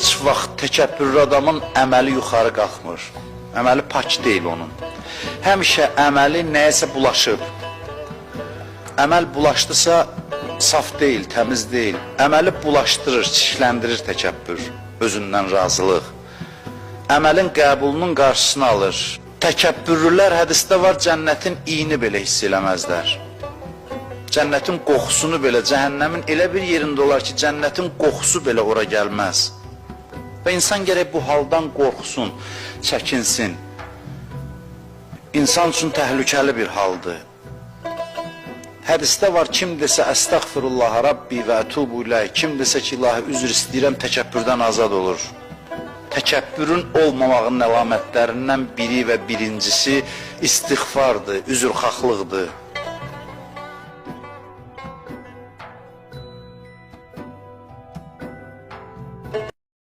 heç vaxt təkəbbürlü adamın əməli yuxarı qalxmır. Əməli pak deyil onun. Həmişə əməli nəyəsə bulaşıb. Əməl bulaşdısa saf deyil, təmiz deyil. Əməli bulaşdırır, çirkləndirir təkəbbür, özündən razılıq. Əməlin qəbulunun qarşısını alır. Təkəbbürlülər hədisdə var, cənnətin iyini belə hiss eləməzlər. Cənnətin qoxusunu belə, cəhənnəmin elə bir yerində olar ki, cənnətin qoxusu belə ora gəlməz. Və insan gərək bu haldan qorxsun, çəkinsin. İnsan üçün təhlükəli bir haldır. Hədisdə var, kim desə əstəğfirullah Rabbi və ətubu iləh, kim desə ki, ilahi üzr istəyirəm, təkəbbürdən azad olur. Təkəbbürün olmamağın əlamətlərindən biri və birincisi istiğfardır, üzrxahlıqdır.